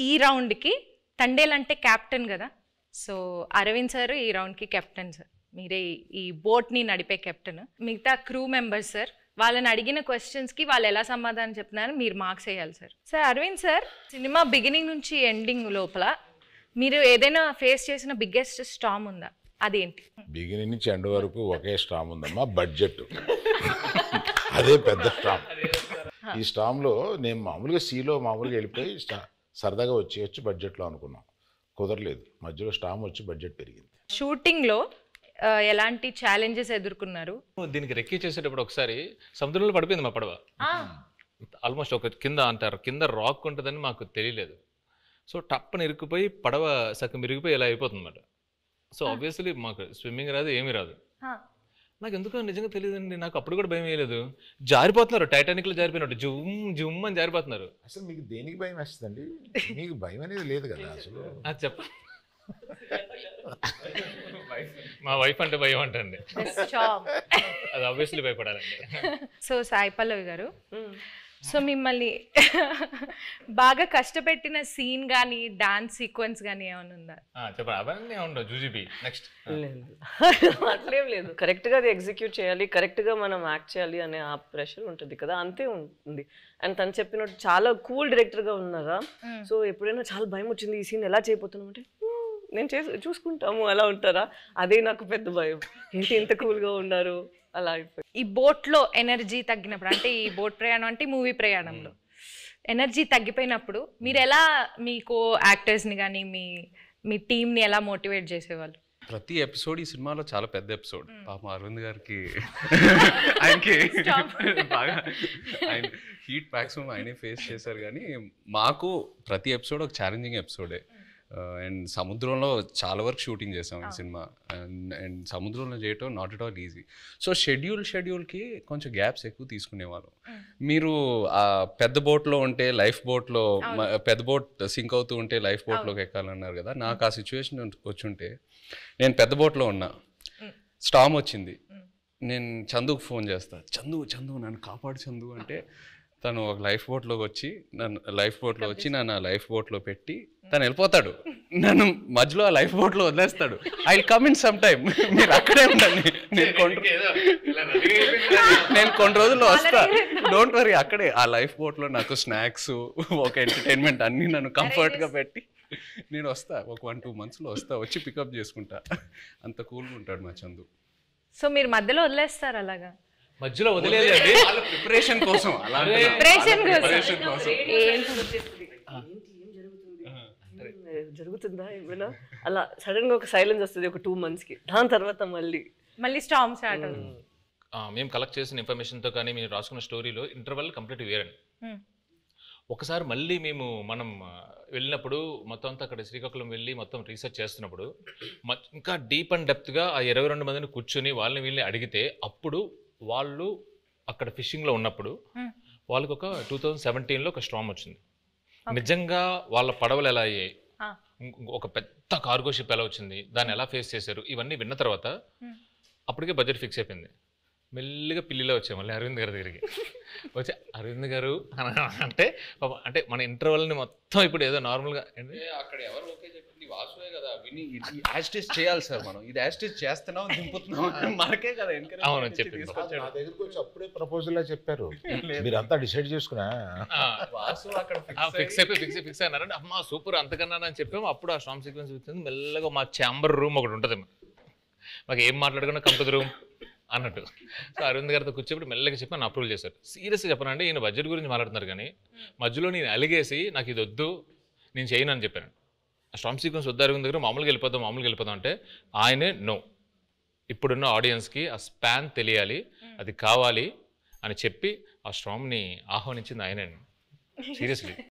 ఈ రౌండ్కి తండేల్ అంటే క్యాప్టెన్ కదా, సో అరవింద్ సార్ ఈ రౌండ్కి కెప్టెన్ సార్. మీరే ఈ బోట్ని నడిపే కెప్టెన్. మిగతా క్రూ మెంబర్స్ సార్, వాళ్ళని అడిగిన క్వశ్చన్స్కి వాళ్ళు ఎలా సమాధానం చెప్తున్నారో మీరు మార్క్స్ వేయాలి sir. Sir Arvind sir, cinema beginning నుంచి ఎండింగ్ లోపల మీరు ఏదైనా ఫేస్ చేసిన బిగ్గెస్ట్ స్టామ్ ఉందా? అదేంటి? బిగినింగ్ నుంచి ఎండ్ వరకు ఒకే స్టామ్ ఉందమ్మా, బడ్జెట్. అదే పెద్ద స్టామ్. ఈ స్టామ్లో నేను మామూలుగా సీలో మామూలుగా వెళ్ళిపోయి సరదాగా వచ్చి బడ్జెట్లో అనుకున్నాం, కుదరలేదు. మధ్యలో స్టామ్ వచ్చి బడ్జెట్ పెరిగింది. షూటింగ్లో ఎలాంటి ఛాలెంజెస్ ఎదుర్కొన్నారు? దీనికి రెక్కి చేసేటప్పుడు ఒకసారి సముద్రంలో పడిపోయింది మా పడవ. ఆల్మోస్ట్ ఒక కింద అంటారు, కింద రాక్ ఉంటుందని మాకు తెలియలేదు. సో టప్పని ఇరుక్కుపోయి పడవ సగం ఇరిగిపోయి ఇలా అయిపోతుంది అన్నమాట. సో ఆబ్వియస్లీ మాకు స్విమ్మింగ్ రాదు, ఏమీ రాదు. నాకు ఎందుకో నిజంగా తెలియదండి, నాకు అప్పుడు కూడా భయం వేయలేదు. జారిపోతున్నారు, టైటానిక్లో జారిపోయినట్టు జుమ్ జుమ్ అని జారిపోతున్నారు. అసలు మీకు దేనికి భయం వేస్తుందండి? మీకు భయం అనేది లేదు కదా అసలు. అది చెప్ప మా వైఫ్ అంటే భయం అంటండి, అది ఆబ్వియస్లీ భయపడాలండి. సో సాయి పల్లవి గారు, సో మిమ్మల్ని బాగా కష్టపెట్టిన సీన్ కానీ డాన్స్ సీక్వెన్స్ కానీ ఏమైనా ఉందా? చెప్పండి. అవన్నీ ఉండవు జూజీబీ. నెక్స్ట్ అట్లేం లేదు, కరెక్ట్గా అది ఎగ్జిక్యూట్ చేయాలి, కరెక్ట్గా మనం యాక్ట్ చేయాలి అనే ఆ ప్రెషర్ ఉంటుంది కదా, అంతే ఉంటుంది. అండ్ తను చెప్పినట్టు చాలా కూల్ డైరెక్టర్గా ఉన్నారా. సో ఎప్పుడైనా చాలా భయం వచ్చింది, ఈ సీన్ ఎలా చేయబోతున్నాం అంటే నేను చూసుకుంటాము అలా ఉంటారా, అదే నాకు పెద్ద భయం. ఏంటి ఇంత కూల్గా ఉన్నారు అలా అయిపోయి. ఈ బోట్లో ఎనర్జీ తగ్గినప్పుడు, అంటే ఈ బోట్ ప్రయాణం అంటే మూవీ ప్రయాణంలో ఎనర్జీ తగ్గిపోయినప్పుడు మీరు ఎలా మీ కో యాక్టర్స్ని కానీ మీ టీంని ఎలా మోటివేట్ చేసేవాళ్ళు? ప్రతి ఎపిసోడ్ ఈ సినిమాలో చాలా పెద్ద ఎపిసోడ్. పాపం అరవింద్ గారికి ఆయనకి బాగా ఆయన హీట్ మ్యాక్సిమం ఆయనే ఫేస్ చేశారు. కానీ మాకు ప్రతి ఎపిసోడ్ ఒక ఛాలెంజింగ్ ఎపిసోడే. అండ్ సముద్రంలో చాలా వరకు షూటింగ్ చేసాం ఈ సినిమా. అండ్ సముద్రంలో చేయటం not at all easy. So షెడ్యూల్కి కొంచెం గ్యాప్స్ ఎక్కువ తీసుకునేవాళ్ళం. మీరు ఆ పెద్ద బోట్లో ఉంటే లైఫ్ బోట్లో, పెద్ద బోట్ సింక్ అవుతూ ఉంటే లైఫ్ బోట్లోకి ఎక్కాలన్నారు కదా, నాకు ఆ సిచ్యువేషన్ వచ్చుంటే నేను పెద్ద బోట్లో ఉన్నా, స్టామ్ వచ్చింది, నేను చందుకు ఫోన్ చేస్తా, చందు నన్ను కాపాడు చందు అంటే తను ఒక లైఫ్ బోట్లోకి వచ్చి నన్ను లైఫ్ బోట్లో పెట్టి తను వెళ్ళిపోతాడు. నన్ను మధ్యలో ఆ లైఫ్ బోట్లో వదిలేస్తాడు. I will come in some time, మీరు అక్కడే ఉండండి, నేను కొన్ని రోజుల్లో వస్తా, డోంట్ వరీ. అక్కడే ఆ లైఫ్ బోట్లో నాకు స్నాక్స్, ఒక ఎంటర్టైన్మెంట్ అన్నీ నన్ను కంఫర్ట్గా పెట్టి నేను వస్తా, ఒక 1-2 monthsలో వస్తా, వచ్చి పికప్ చేసుకుంటా. అంత కూల్గా ఉంటాడు మా చందు. సో మీరు మధ్యలో వదిలేస్తారు అలాగా? మధ్యలో వదిలేదండి, ప్రిపరేషన్ కోసం. జరుగుతుందా ఏమైనా అలా సడన్ గా ఒక సైలెన్స్ వస్తుంది ఒక 2 monthsకి, దాని తర్వాత మళ్ళీ స్టామ్ స్టార్ట్ అవుతుంది. మేము కలెక్ట్ చేసిన ఇన్ఫర్మేషన్తో కానీ మీరు రాసుకున్న స్టోరీలో ఇంటర్వల్ కంప్లీట్ వేరండి. ఒకసారి మళ్ళీ మనం వెళ్ళినప్పుడు మొత్తం అంతా అక్కడ శ్రీకాకుళం వెళ్ళి మొత్తం రీసెర్చ్ చేస్తున్నప్పుడు ఇంకా డీప్ అండ్ డెప్త్గా ఆ 22 మందిని కూర్చొని వాళ్ళని వీళ్ళని అడిగితే, అప్పుడు వాళ్ళు అక్కడ ఫిషింగ్లో ఉన్నప్పుడు వాళ్ళకి ఒక 2017లో ఒక స్టార్మ్ వచ్చింది. నిజంగా వాళ్ళ పడవలు ఎలా అయ్యాయి, ఒక పెద్ద కార్గో షిప్ ఎలా వచ్చింది, దాన్ని ఎలా ఫేస్ చేశారు, ఇవన్నీ విన్న తర్వాత అప్పటికే బడ్జెట్ ఫిక్స్ అయిపోయింది. మెల్లిగా పిల్లిలో వచ్చాయి మళ్ళీ అరవింద్ గారి దగ్గరికి వచ్చి, అరవింద్ గారు అంటే మన ఇంటర్వెల్ని మొత్తం ఇప్పుడు ఏదో నార్మల్గా అక్కడ ఎవరు ఓకే చెప్పింది వాసువే కదా, విని యాస్టేజ్ చేయాలి సార్, మనం ఇది యాస్టేజ్ చేస్తున్నాం దింపుతున్నాం మనకే కదా ఎంకరేజ్. అవును చెప్పింది. నా దగ్గరికి వచ్చి అప్పుడే ప్రపోజల్ చెప్పారు, మీరంతా డిసైడ్ చేసుకున్నా వాసు అక్కడ ఫిక్స్ అయినారంటే అమ్మా సూపర్ అంతకన్నా అని చెప్పాము. అప్పుడు ఆ స్టామ్ సీక్వెన్స్ వచ్చింది. మెల్లగా మా ఛాంబర్ రూమ్ ఒకటి ఉంటుంది, మాకు ఏం మాట్లాడుకున్నా కంపెనీ రూమ్ అన్నట్టు. సో అరవింద్ గారితో కూర్చోబెట్టి మెల్లగా చెప్పి నన్ను అప్రూవల్ చేశారు. సీరియస్గా చెప్పనండి, ఈయన బడ్జెట్ గురించి మాట్లాడుతున్నారు కానీ మధ్యలో నేను అలిగేసి నాకు ఇది వద్దు నేను చేయను అని చెప్పాను. ఆ స్టామ్ సీక్వెన్స్ వద్దు అరవింద్ దగ్గర, మామూలుగా వెళ్ళిపోదాం అంటే ఆయనే నో, ఇప్పుడున్న ఆడియన్స్కి ఆ స్పాన్ తెలియాలి, అది కావాలి అని చెప్పి ఆ స్టామ్ని ఆహ్వానించింది ఆయనే. సీరియస్లీ